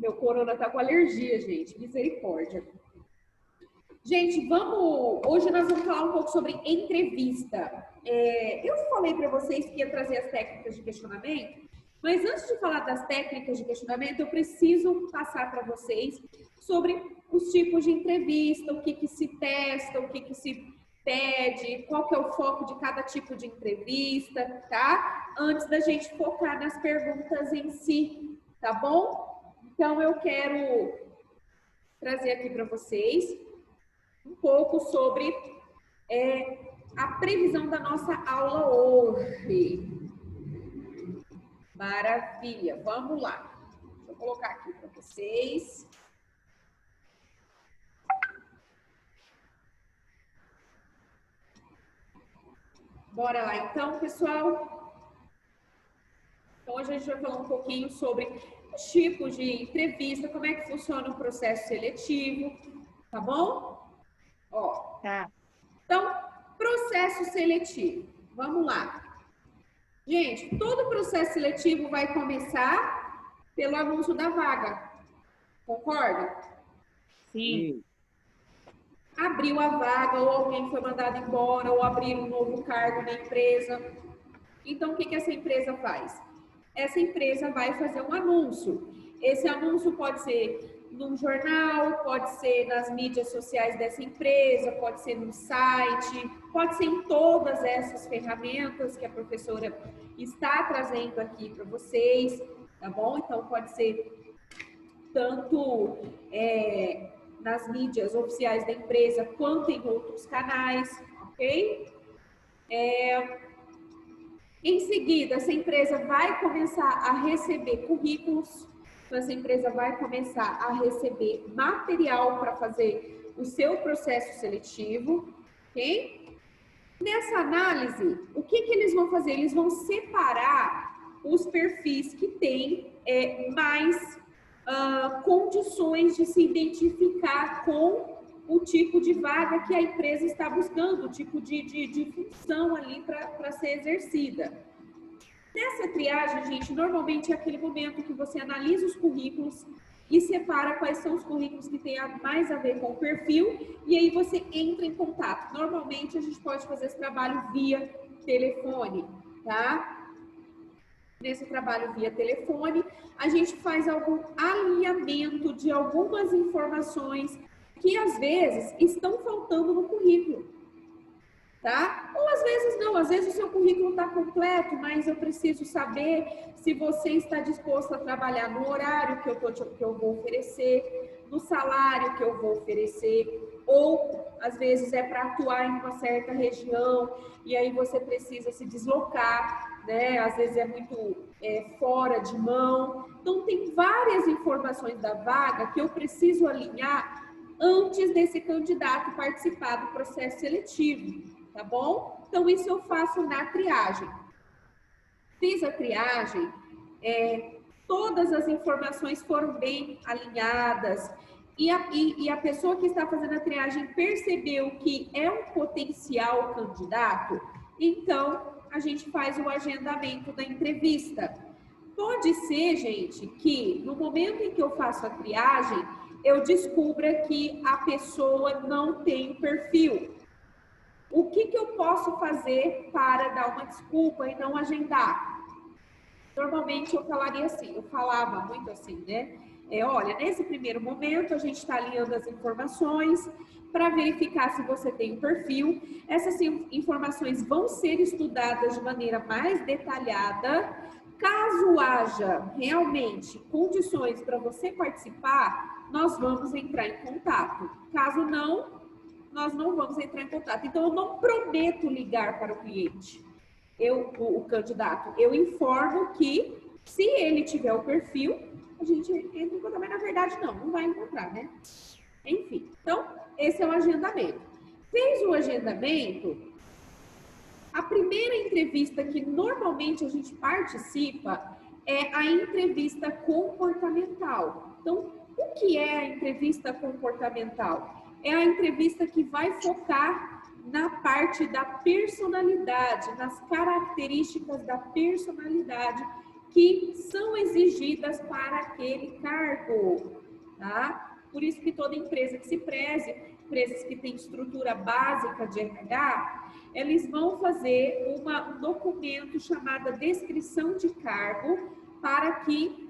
Meu corona tá com alergia, gente. Misericórdia. Gente, hoje nós vamos falar um pouco sobre entrevista. Eu falei para vocês que ia trazer as técnicas de questionamento, mas antes de falar das técnicas de questionamento, eu preciso passar para vocês sobre os tipos de entrevista, o que que se testa, o que que se pede, qual que é o foco de cada tipo de entrevista, tá? Antes da gente focar nas perguntas em si, tá bom? Então, eu quero trazer aqui para vocês um pouco sobre a previsão da nossa aula hoje. Maravilha, vamos lá. Deixa eu colocar aqui para vocês. Bora lá então, pessoal. Então, hoje a gente vai falar um pouquinho sobre os tipos de entrevista, como é que funciona o processo seletivo, tá bom? Ó. Tá. Então, processo seletivo. Vamos lá. Gente, todo processo seletivo vai começar pelo anúncio da vaga. Concorda? Sim. Abriu a vaga, ou alguém foi mandado embora, ou abrir um novo cargo na empresa. Então, o que que essa empresa faz? Essa empresa vai fazer um anúncio. Esse anúncio pode ser num jornal, pode ser nas mídias sociais dessa empresa, pode ser no site, pode ser em todas essas ferramentas que a professora está trazendo aqui para vocês, tá bom? Então, pode ser tanto nas mídias oficiais da empresa, quanto em outros canais, ok? Em seguida, essa empresa vai começar a receber currículos, então essa empresa vai começar a receber material para fazer o seu processo seletivo, ok? Nessa análise, o que que eles vão fazer? Eles vão separar os perfis que têm mais condições de se identificar com o tipo de vaga que a empresa está buscando, o tipo de função ali para ser exercida. Nessa triagem, gente, normalmente é aquele momento que você analisa os currículos e separa quais são os currículos que têm mais a ver com o perfil, e aí você entra em contato. Normalmente, a gente pode fazer esse trabalho via telefone, tá? Nesse trabalho via telefone, a gente faz algum alinhamento de algumas informações que, às vezes, estão faltando no currículo, tá? Ou, às vezes, não. Às vezes, o seu currículo está completo, mas eu preciso saber se você está disposto a trabalhar no horário que eu vou oferecer, no salário que eu vou oferecer, ou, às vezes, é para atuar em uma certa região e aí você precisa se deslocar, né? Às vezes é muito fora de mão. Então, tem várias informações da vaga que eu preciso alinhar antes desse candidato participar do processo seletivo, tá bom? Então, isso eu faço na triagem. Fiz a triagem, todas as informações foram bem alinhadas e a pessoa que está fazendo a triagem percebeu que é um potencial candidato, então a gente faz o agendamento da entrevista. Pode ser, gente, que no momento em que eu faço a triagem, eu descubra que a pessoa não tem perfil. O que que eu posso fazer para dar uma desculpa e não agendar? Normalmente eu falaria assim, eu falava muito assim, né? Olha, nesse primeiro momento a gente está alinhando as informações para verificar se você tem um perfil. Essas informações vão ser estudadas de maneira mais detalhada. Caso haja realmente condições para você participar, nós vamos entrar em contato. Caso não, nós não vamos entrar em contato. Então, eu não prometo ligar para o cliente, o candidato. Eu informo que, se ele tiver o perfil, a gente entra em contato. Mas, na verdade, não vai encontrar, né? Enfim, então, esse é o agendamento. Fez o agendamento, a primeira entrevista que normalmente a gente participa é a entrevista comportamental. Então, o que é a entrevista comportamental? É a entrevista que vai focar na parte da personalidade, nas características da personalidade que são exigidas para aquele cargo, tá? Por isso que toda empresa que se preze, empresas que têm estrutura básica de RH, eles vão fazer um documento chamado descrição de cargo para que,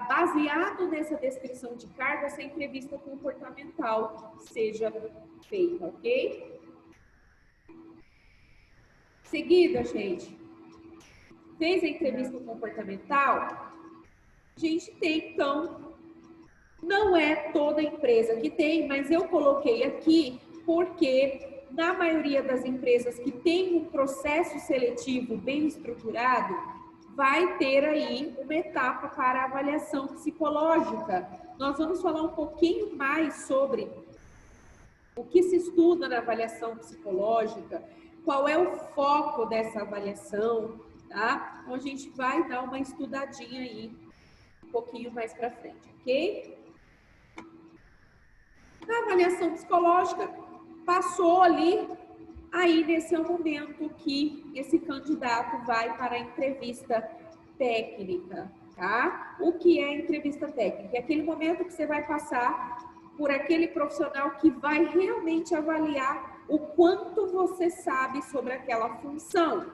baseado nessa descrição de cargo, essa entrevista comportamental seja feita, ok? Seguida, gente, fez a entrevista comportamental, a gente tem, então, não é toda empresa que tem, mas eu coloquei aqui porque na maioria das empresas que tem um processo seletivo bem estruturado, vai ter aí uma etapa para avaliação psicológica. Nós vamos falar um pouquinho mais sobre o que se estuda na avaliação psicológica, qual é o foco dessa avaliação, tá? Então, a gente vai dar uma estudadinha aí um pouquinho mais para frente, ok? Na avaliação psicológica, passou ali, aí nesse é o momento que esse candidato vai para a entrevista técnica, tá? O que é entrevista técnica? É aquele momento que você vai passar por aquele profissional que vai realmente avaliar o quanto você sabe sobre aquela função.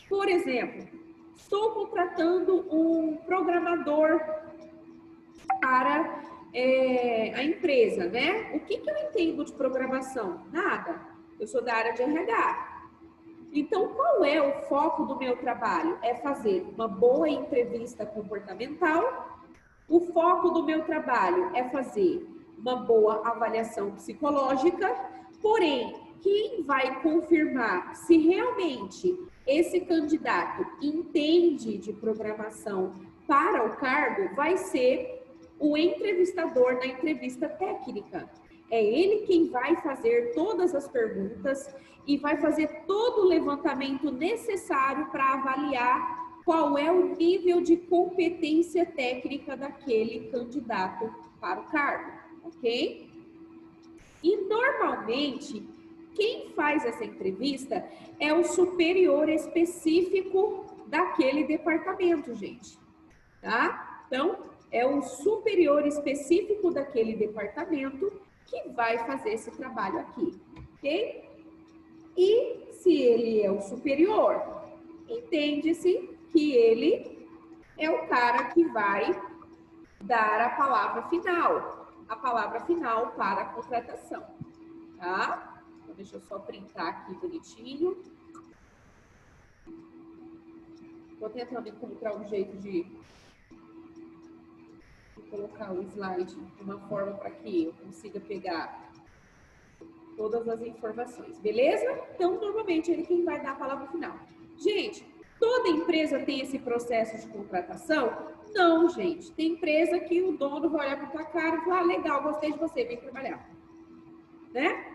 Por exemplo, estou contratando um programador para a empresa, né? O que eu entendo de programação? Nada. Eu sou da área de RH. Então, qual é o foco do meu trabalho? É fazer uma boa entrevista comportamental. O foco do meu trabalho é fazer uma boa avaliação psicológica. Porém, quem vai confirmar se realmente esse candidato entende de programação para o cargo vai ser o entrevistador na entrevista técnica. É ele quem vai fazer todas as perguntas e vai fazer todo o levantamento necessário para avaliar qual é o nível de competência técnica daquele candidato para o cargo, ok? E normalmente, quem faz essa entrevista é o superior específico daquele departamento, gente, tá? Então, é o superior específico daquele departamento que vai fazer esse trabalho aqui, ok? E se ele é o superior, entende-se que ele é o cara que vai dar a palavra final para a contratação, tá? Então, deixa eu só printar aqui bonitinho. Vou tentando encontrar um jeito de colocar o slide de uma forma para que eu consiga pegar todas as informações, beleza? Então, normalmente, ele quem vai dar a palavra final. Gente, toda empresa tem esse processo de contratação? Não, gente. Tem empresa que o dono vai olhar para tua cara e falar, legal, gostei de você, vem trabalhar. Né?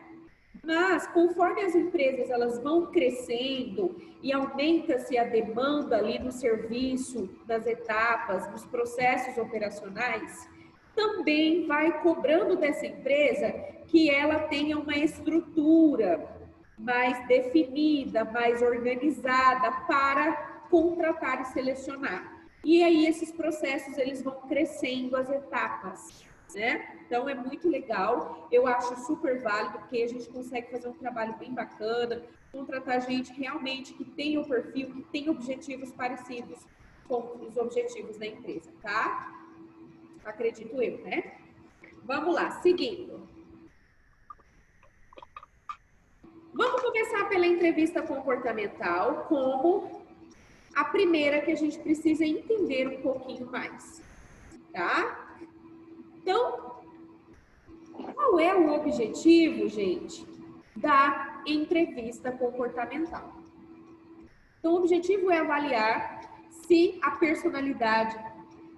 Mas, conforme as empresas elas vão crescendo e aumenta-se a demanda ali no serviço, nas etapas, nos processos operacionais, também vai cobrando dessa empresa que ela tenha uma estrutura mais definida, mais organizada para contratar e selecionar. E aí esses processos eles vão crescendo as etapas, né? Então é muito legal, eu acho super válido, porque a gente consegue fazer um trabalho bem bacana, contratar gente realmente que tenha o perfil, que tenha objetivos parecidos com os objetivos da empresa, tá? Acredito eu, né? Vamos lá, seguindo. Vamos começar pela entrevista comportamental, como a primeira que a gente precisa entender um pouquinho mais, tá? Então, qual é o objetivo, gente, da entrevista comportamental? Então, o objetivo é avaliar se a personalidade,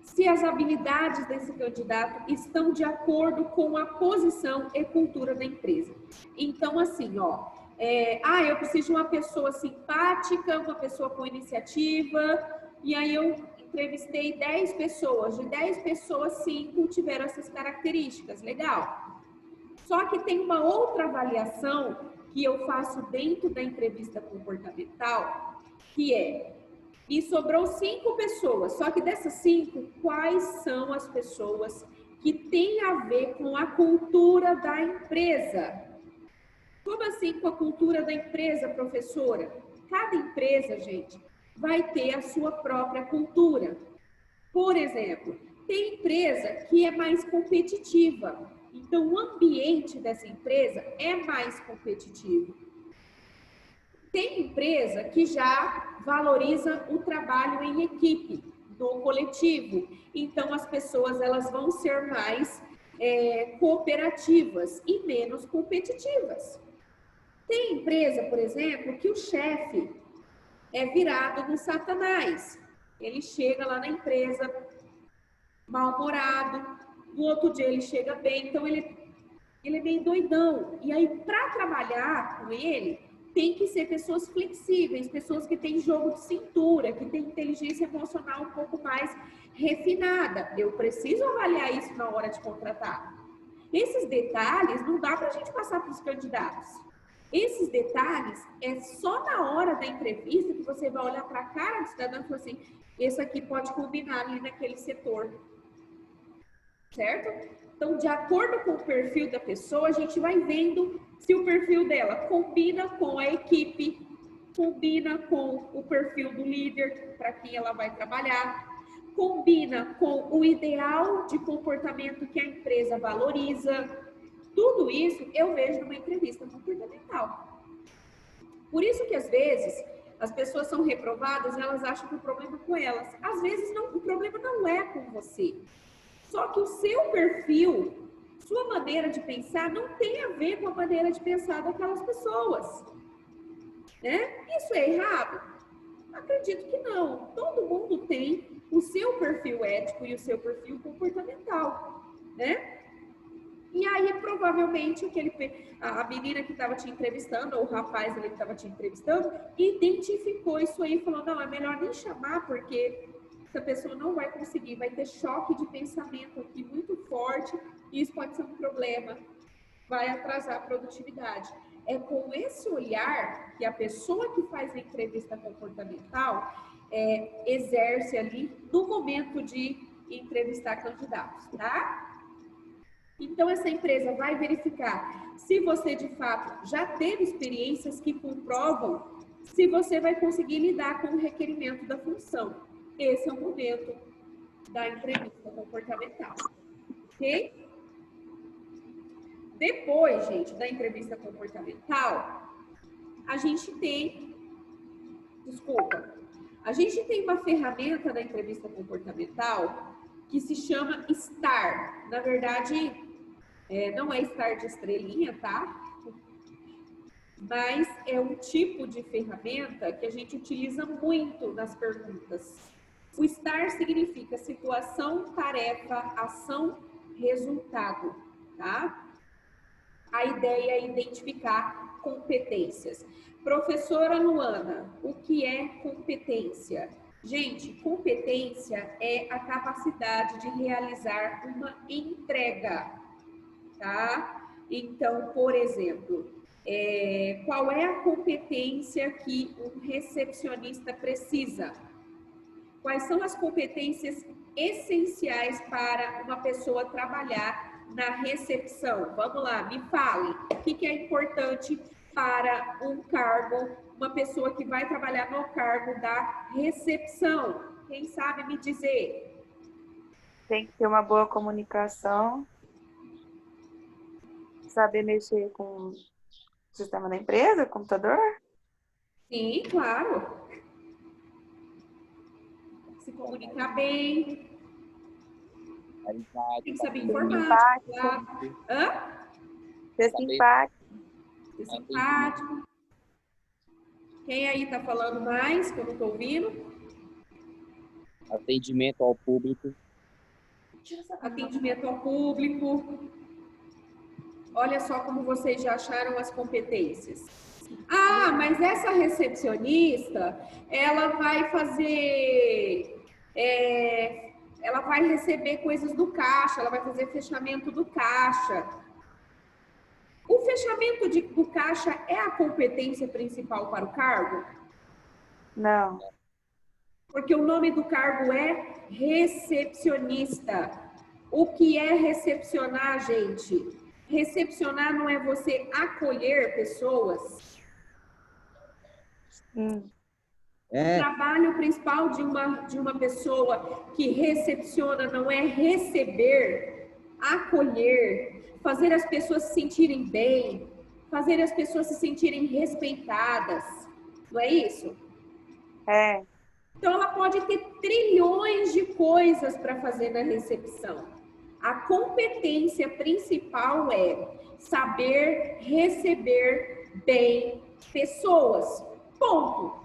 se as habilidades desse candidato estão de acordo com a posição e cultura da empresa. Então, assim, ó, eu preciso de uma pessoa simpática, uma pessoa com iniciativa, e aí eu entrevistei 10 pessoas, de 10 pessoas, 5 tiveram essas características, legal. Só que tem uma outra avaliação que eu faço dentro da entrevista comportamental, que é E sobrou 5 pessoas. Só que dessas 5, quais são as pessoas que têm a ver com a cultura da empresa? Como assim com a cultura da empresa, professora? Cada empresa, gente, vai ter a sua própria cultura. Por exemplo, tem empresa que é mais competitiva. Então, o ambiente dessa empresa é mais competitivo. Tem empresa que já valoriza o trabalho em equipe, no coletivo. Então, as pessoas elas vão ser mais cooperativas e menos competitivas. Tem empresa, por exemplo, que o chefe é virado no Satanás. Ele chega lá na empresa mal-humorado, no outro dia ele chega bem, então ele é meio doidão. E aí, para trabalhar com ele, tem que ser pessoas flexíveis, pessoas que têm jogo de cintura, que têm inteligência emocional um pouco mais refinada. Eu preciso avaliar isso na hora de contratar. Esses detalhes não dá para a gente passar para os candidatos. Esses detalhes é só na hora da entrevista que você vai olhar para a cara do cidadão e falar assim, esse aqui pode combinar ali naquele setor. Certo? Então, de acordo com o perfil da pessoa, a gente vai vendo se o perfil dela combina com a equipe, combina com o perfil do líder para quem ela vai trabalhar, combina com o ideal de comportamento que a empresa valoriza. Tudo isso eu vejo numa entrevista comportamental. Por isso que, às vezes, as pessoas são reprovadas e elas acham que o problema é com elas. Às vezes, não, o problema não é com você. Só que o seu perfil, sua maneira de pensar, não tem a ver com a maneira de pensar daquelas pessoas. Né? Isso é errado? Acredito que não. Todo mundo tem o seu perfil ético e o seu perfil comportamental. Né? E aí, provavelmente, a menina que estava te entrevistando, ou o rapaz ali que estava te entrevistando, identificou isso aí e falou, não, é melhor nem chamar, porque essa pessoa não vai conseguir, vai ter choque de pensamento aqui muito forte, e isso pode ser um problema, vai atrasar a produtividade. É com esse olhar que a pessoa que faz a entrevista comportamental exerce ali no momento de entrevistar candidatos, tá? Então, essa empresa vai verificar se você, de fato, já teve experiências que comprovam se você vai conseguir lidar com o requerimento da função. Esse é o momento da entrevista comportamental, ok? Depois, gente, da entrevista comportamental, a gente tem uma ferramenta da entrevista comportamental que se chama STAR. Na verdade, não é STAR de estrelinha, tá? Mas é um tipo de ferramenta que a gente utiliza muito nas perguntas. O STAR significa situação, tarefa, ação, resultado, tá? A ideia é identificar competências. Professora Luana, o que é competência? Gente, competência é a capacidade de realizar uma entrega, tá? Então, por exemplo, qual é a competência que um recepcionista precisa? Quais são as competências essenciais para uma pessoa trabalhar na recepção? Vamos lá, me fale. O que é importante para um cargo, uma pessoa que vai trabalhar no cargo da recepção? Quem sabe me dizer? Tem que ter uma boa comunicação, saber mexer com o sistema da empresa, computador. Sim, claro. Se comunicar bem. Tem que saber informática, claro. Hã? Ser simpático. Ser simpático. Quem aí tá falando mais, que eu não tô ouvindo? Atendimento ao público. Atendimento ao público. Olha só como vocês já acharam as competências. Ah, mas essa recepcionista, ela vai fazer... ela vai receber coisas do caixa, ela vai fazer fechamento do caixa. O fechamento do caixa é a competência principal para o cargo? Não. Porque o nome do cargo é recepcionista. O que é recepcionar, gente? Recepcionar não é você acolher pessoas. O trabalho principal de uma pessoa que recepciona não é receber, acolher, fazer as pessoas se sentirem bem, fazer as pessoas se sentirem respeitadas. Não é isso? É. Então, ela pode ter trilhões de coisas para fazer na recepção. A competência principal é saber receber bem pessoas. Ponto.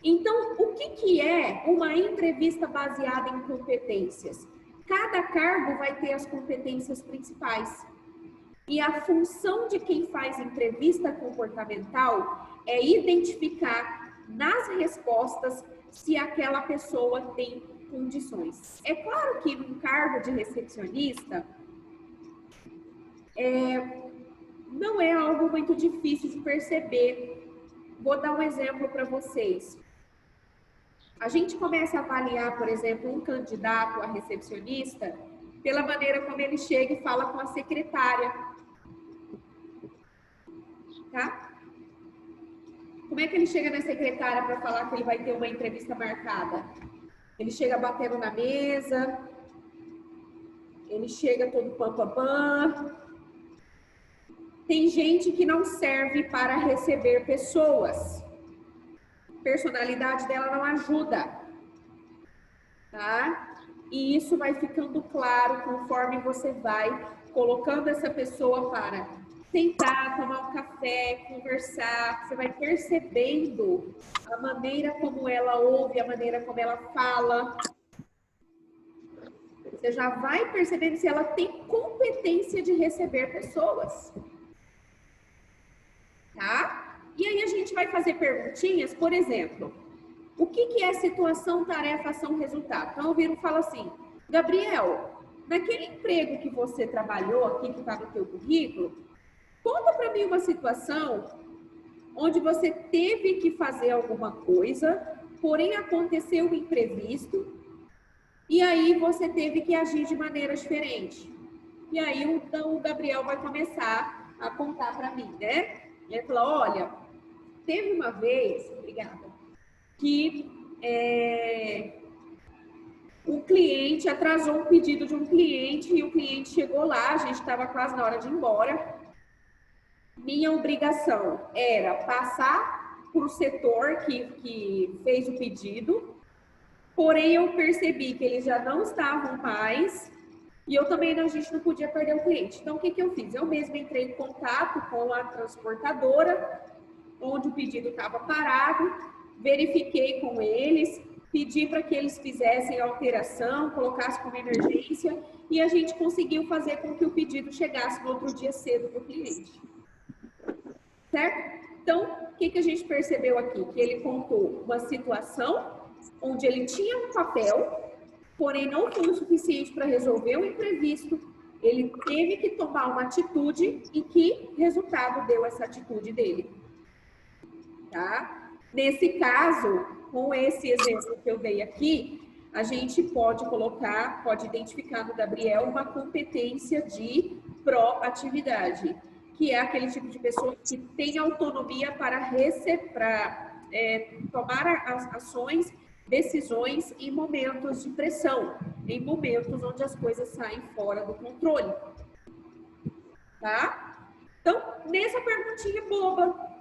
Então, o que é uma entrevista baseada em competências? Cada cargo vai ter as competências principais. E a função de quem faz entrevista comportamental é identificar nas respostas se aquela pessoa tem condições. É claro que num cargo de recepcionista não é algo muito difícil de perceber. Vou dar um exemplo para vocês. A gente começa a avaliar, por exemplo, um candidato a recepcionista pela maneira como ele chega e fala com a secretária. Tá? Como é que ele chega na secretária para falar que ele vai ter uma entrevista marcada? Ele chega batendo na mesa, ele chega todo pam. Tem gente que não serve para receber pessoas. A personalidade dela não ajuda, tá? E isso vai ficando claro conforme você vai colocando essa pessoa para sentar, tomar um café, conversar. Você vai percebendo a maneira como ela ouve, a maneira como ela fala. Você já vai percebendo se ela tem competência de receber pessoas. Tá? E aí a gente vai fazer perguntinhas, por exemplo, o que é situação, tarefa, ação, resultado? Então, o Viro fala assim, Gabriel, naquele emprego que você trabalhou aqui, que está no teu currículo, conta para mim uma situação onde você teve que fazer alguma coisa, porém aconteceu um imprevisto, e aí você teve que agir de maneira diferente. E aí, então, o Gabriel vai começar a contar para mim, né? Ele falou, olha, teve uma vez, obrigada, que um cliente atrasou um pedido de um cliente e o cliente chegou lá, a gente estava quase na hora de ir embora. Minha obrigação era passar para o setor que fez o pedido, porém eu percebi que eles já não estavam mais e eu também, a gente não podia perder o cliente. Então, o que eu fiz? Eu mesma entrei em contato com a transportadora, onde o pedido estava parado, verifiquei com eles, pedi para que eles fizessem a alteração, colocassem como emergência, e a gente conseguiu fazer com que o pedido chegasse no outro dia cedo para o cliente. Certo? Então, o que a gente percebeu aqui? Que ele contou uma situação onde ele tinha um papel, porém não foi o suficiente para resolver o imprevisto, ele teve que tomar uma atitude e que resultado deu essa atitude dele. Tá? Nesse caso, com esse exemplo que eu dei aqui, a gente pode colocar, pode identificar no Gabriel uma competência de proatividade, que é aquele tipo de pessoa que tem autonomia para tomar as ações, decisões em momentos de pressão, em momentos onde as coisas saem fora do controle. Tá? Então, nessa perguntinha boba,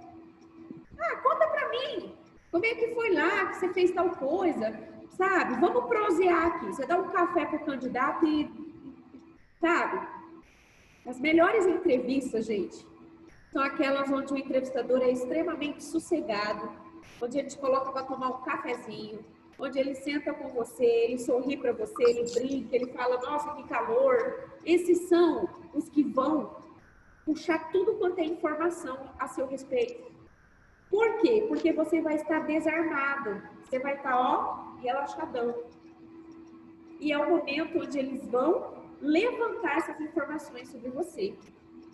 conta pra mim, como é que foi lá que você fez tal coisa, sabe? Vamos prosear aqui. Você dá um café pro candidato e, sabe? As melhores entrevistas, gente, são aquelas onde o entrevistador é extremamente sossegado, onde ele te coloca para tomar um cafezinho, onde ele senta com você, ele sorri para você, ele brinca, ele fala, nossa, que calor. Esses são os que vão puxar tudo quanto é informação a seu respeito. Por quê? Porque você vai estar desarmado, você vai estar, relaxadão. E é o momento onde eles vão levantar essas informações sobre você,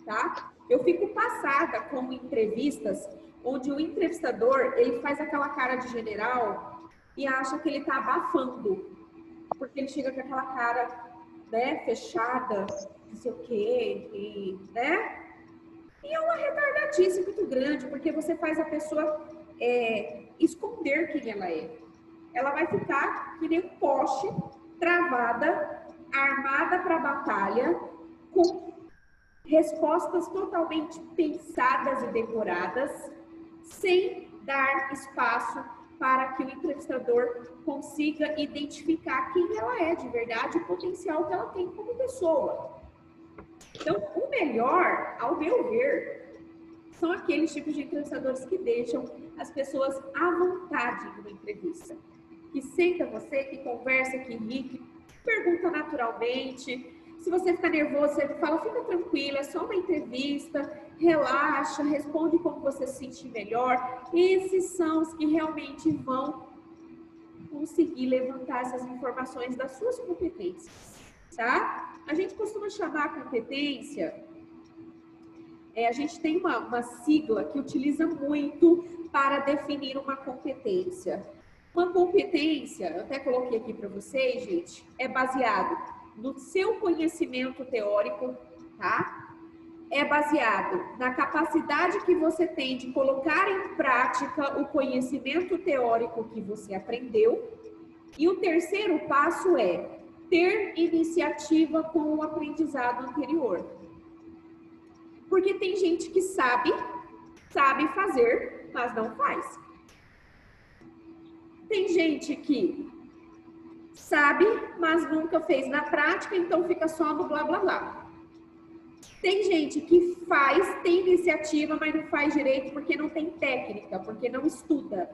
tá? Eu fico passada com entrevistas onde o entrevistador, ele faz aquela cara de general e acha que ele está abafando, porque ele chega com aquela cara, né, fechada, não sei o quê, e, né? E é uma retardatice muito grande, porque você faz a pessoa esconder quem ela é. Ela vai ficar que nem um poste, travada, armada para a batalha, com respostas totalmente pensadas e decoradas, sem dar espaço para que o entrevistador consiga identificar quem ela é de verdade, o potencial que ela tem como pessoa. Então, o melhor, ao meu ver, são aqueles tipos de entrevistadores que deixam as pessoas à vontade numa entrevista. Que senta você, que conversa, que ri, que pergunta naturalmente. Se você ficar nervoso, você fala, fica tranquila, é só uma entrevista, relaxa, responde como você se sentir melhor. Esses são os que realmente vão conseguir levantar essas informações das suas competências, tá? A gente costuma chamar a competência, a gente tem uma sigla que utiliza muito para definir uma competência. Uma competência, eu até coloquei aqui para vocês, gente, é baseado no seu conhecimento teórico, tá? É baseado na capacidade que você tem de colocar em prática o conhecimento teórico que você aprendeu. E o terceiro passo é ter iniciativa com o aprendizado anterior. Porque tem gente que sabe fazer, mas não faz. Tem gente que sabe, mas nunca fez na prática, então fica só no blá blá blá. Tem gente que faz, tem iniciativa, mas não faz direito porque não tem técnica, porque não estuda.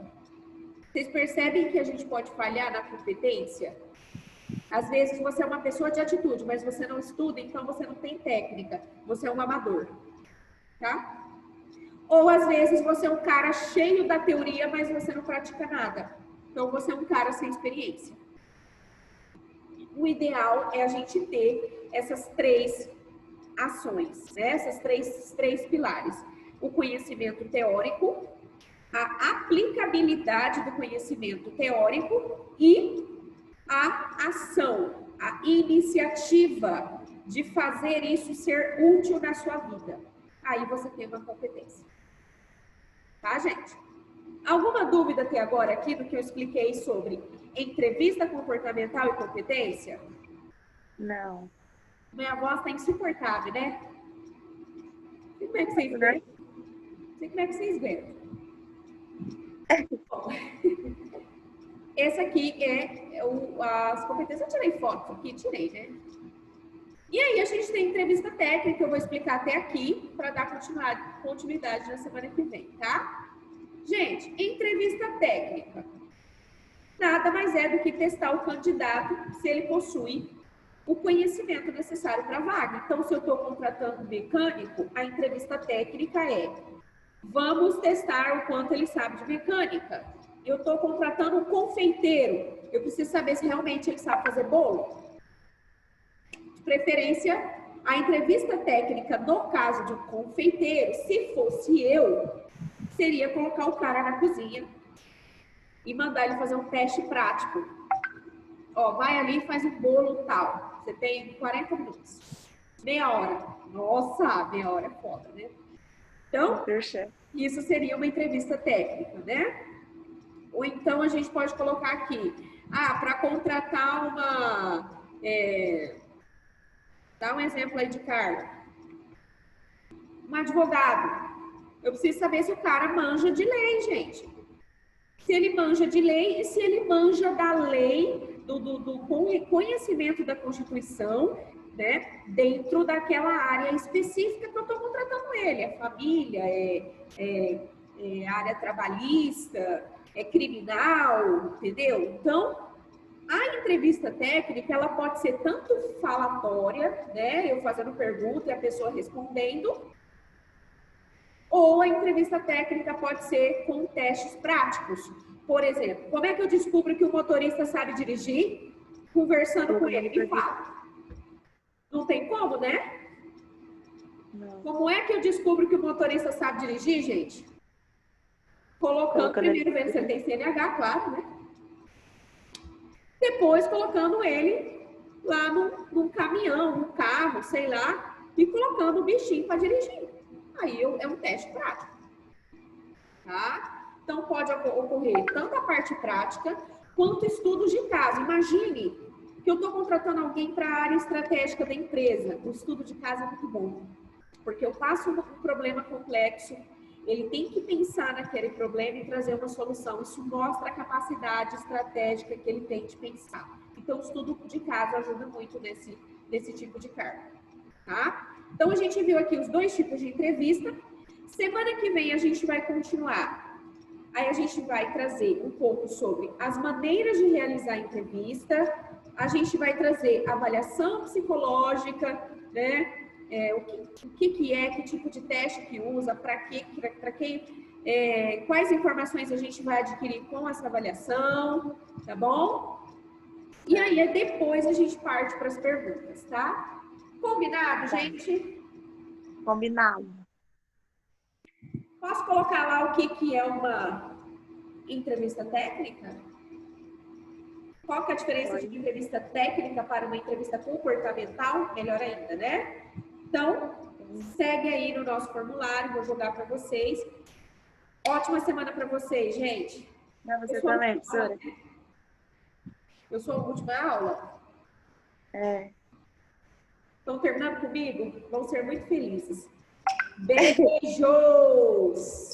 Vocês percebem que a gente pode falhar na competência? Às vezes você é uma pessoa de atitude, mas você não estuda, então você não tem técnica. Você é um amador, tá? Ou às vezes você é um cara cheio da teoria, mas você não pratica nada. Então você é um cara sem experiência. O ideal é a gente ter essas três ações, né? Esses três pilares. O conhecimento teórico, a aplicabilidade do conhecimento teórico e a ação, a iniciativa de fazer isso ser útil na sua vida. Aí você tem uma competência. Tá, gente? Alguma dúvida até agora aqui do que eu expliquei sobre entrevista comportamental e competência? Não. Minha voz tá insuportável, né? Não sei como é que vocês veem. Não sei como é que vocês veem. Bom, esse aqui as competências. Eu tirei foto aqui, tirei, né? E aí a gente tem entrevista técnica, eu vou explicar até aqui para dar continuidade na semana que vem, tá? Gente, entrevista técnica nada mais é do que testar o candidato se ele possui o conhecimento necessário para a vaga. Então, se eu estou contratando um mecânico, a entrevista técnica é: vamos testar o quanto ele sabe de mecânica. Eu estou contratando um confeiteiro, eu preciso saber se realmente ele sabe fazer bolo. De preferência, a entrevista técnica, no caso de um confeiteiro, se fosse eu, seria colocar o cara na cozinha e mandar ele fazer um teste prático. Ó, vai ali e faz um bolo tal. Você tem 40 minutos. Meia hora. Nossa, meia hora é foda, né? Então, isso seria uma entrevista técnica, né? Ou então a gente pode colocar aqui, para contratar dá um exemplo aí de cargo. Um advogado. Eu preciso saber se o cara manja de lei, gente. Se ele manja de lei e se ele manja da lei, do conhecimento da Constituição, né, dentro daquela área específica que eu estou contratando ele. É família, é área trabalhista, é criminal, entendeu? Então, a entrevista técnica, ela pode ser tanto falatória, né, eu fazendo pergunta e a pessoa respondendo, ou a entrevista técnica pode ser com testes práticos. Por exemplo, como é que eu descubro que o motorista sabe dirigir? Conversando com ele, me fala. Não tem como, né? Não. Como é que eu descubro que o motorista sabe dirigir, gente? Colocando primeiro, vendo se ele tem CNH, claro, né? depois colocando ele lá num caminhão, num carro, sei lá, e colocando o bichinho para dirigir. Aí é um teste prático, tá? Então, pode ocorrer tanto a parte prática, quanto estudos de caso. Imagine que eu estou contratando alguém para a área estratégica da empresa. O estudo de caso é muito bom, porque eu passo um problema complexo, ele tem que pensar naquele problema e trazer uma solução. Isso mostra a capacidade estratégica que ele tem de pensar. Então, o estudo de caso ajuda muito nesse tipo de cargo, tá? Então, a gente viu aqui os 2 tipos de entrevista. Semana que vem a gente vai continuar. Aí a gente vai trazer um pouco sobre as maneiras de realizar a entrevista. A gente vai trazer avaliação psicológica, né? O que é, que tipo de teste que usa, para quem, quais informações a gente vai adquirir com essa avaliação, tá bom? E aí depois a gente parte para as perguntas, tá? Combinado, gente? Combinado. Posso colocar lá o que é uma entrevista técnica? Qual que é a diferença de entrevista técnica para uma entrevista comportamental? Melhor ainda, né? Então, segue aí no nosso formulário, vou jogar para vocês. Ótima semana para vocês, gente. Pra você também, professora. Eu sou a última aula? É. Estão terminando comigo? Vão ser muito felizes. Beijos!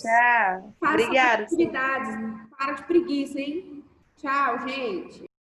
Tchau. Obrigada. Atividades. Para de preguiça, hein? Tchau, gente.